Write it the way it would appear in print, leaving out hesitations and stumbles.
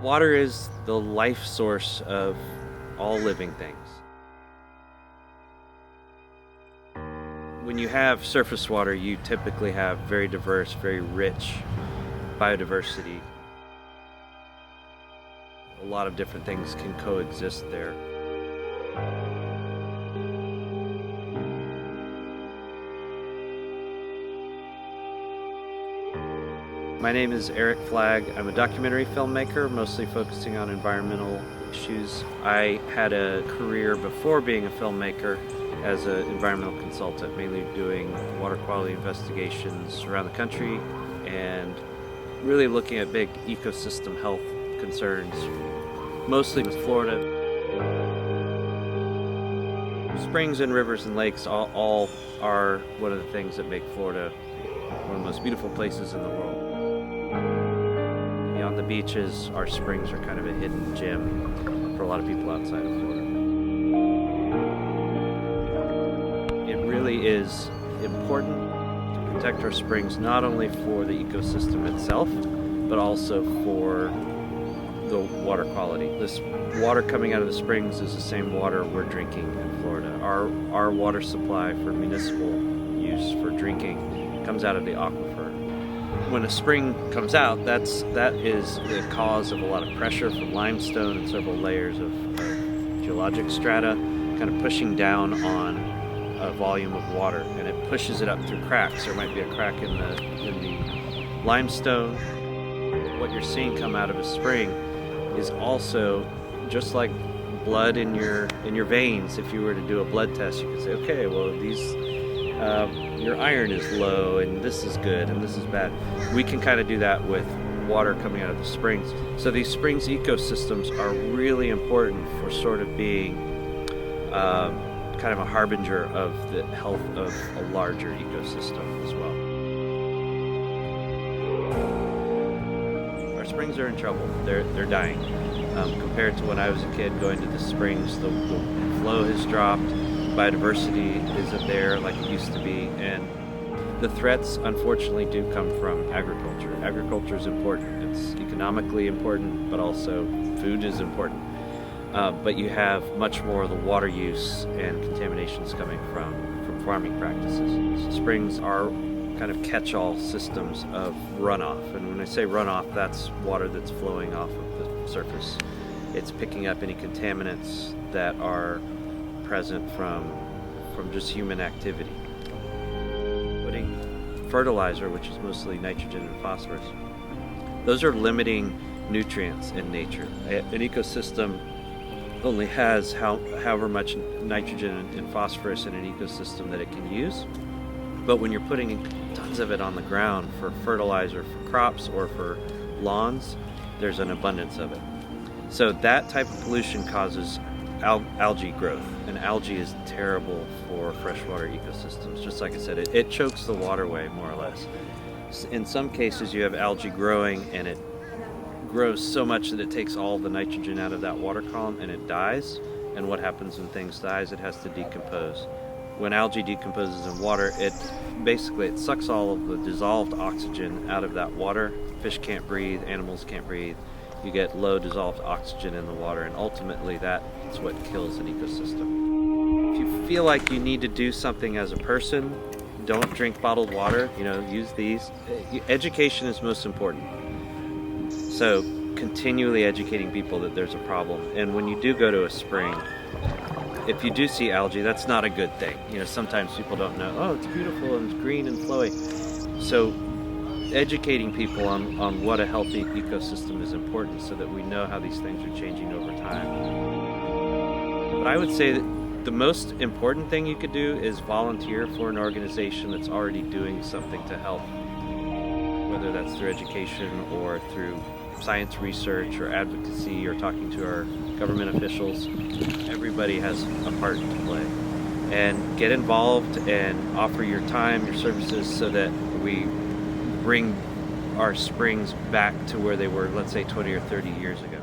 Water is the life source of all living things. When you have surface water, you typically have very diverse, very rich biodiversity. A lot of different things can coexist there. My name is Eric Flagg. I'm a documentary filmmaker, mostly focusing on environmental issues. I had a career before being a filmmaker as an environmental consultant, mainly doing water quality investigations around the country and really looking at big ecosystem health concerns, mostly with Florida. Springs and rivers and lakes all are one of the things that make Florida one of the most beautiful places in the world. Beyond the beaches, our springs are kind of a hidden gem for a lot of people outside of Florida. It really is important to protect our springs, not only for the ecosystem itself, but also for the water quality. This water coming out of the springs is the same water we're drinking in Florida. Our water supply for municipal use for drinking comes out of the aquifer. When a spring comes out, that is the cause of a lot of pressure from limestone and several layers of geologic strata, kind of pushing down on a volume of water, and it pushes it up through cracks. There might be a crack in the limestone. What you're seeing come out of a spring is also just like blood in your veins. If you were to do a blood test, you could say, okay, well, your iron is low and this is good and this is bad. We can kind of do that with water coming out of the springs. So these springs ecosystems are really important for sort of being kind of a harbinger of the health of a larger ecosystem as well. Our springs are in trouble. They're dying. Compared to when I was a kid going to the springs, the flow has dropped. Biodiversity isn't there like it used to be, and the threats unfortunately do come from agriculture. Agriculture is important. It's economically important, but also food is important. But you have much more of the water use and contaminations coming from farming practices. Springs are kind of catch-all systems of runoff, and when I say runoff, that's water that's flowing off of the surface. It's picking up any contaminants that are present from just human activity. Putting fertilizer, which is mostly nitrogen and phosphorus, those are limiting nutrients in nature. An ecosystem only has however much nitrogen and phosphorus in an ecosystem that it can use. But when you're putting tons of it on the ground for fertilizer for crops or for lawns, there's an abundance of it. So that type of pollution causes algae growth, and algae is terrible for freshwater ecosystems. Just like I said, it chokes the waterway more or less. In some cases you have algae growing and it grows so much that it takes all the nitrogen out of that water column and it dies. And what happens when things dies? It has to decompose. When algae decomposes in water, it sucks all of the dissolved oxygen out of that water. Fish can't breathe, animals can't breathe. You get low dissolved oxygen in the water, and ultimately that's what kills an ecosystem. If you feel like you need to do something as a person, don't drink bottled water, use these. Education is most important. So continually educating people that there's a problem. And when you do go to a spring, if you do see algae, that's not a good thing. Sometimes people don't know, oh, it's beautiful and it's green and flowy. So educating people on what a healthy ecosystem is important so that we know how these things are changing over time. But I would say that the most important thing you could do is volunteer for an organization that's already doing something to help, whether that's through education or through science research or advocacy or talking to our government officials. Everybody has a part to play. And get involved and offer your time, your services, so that we bring our springs back to where they were, let's say 20 or 30 years ago.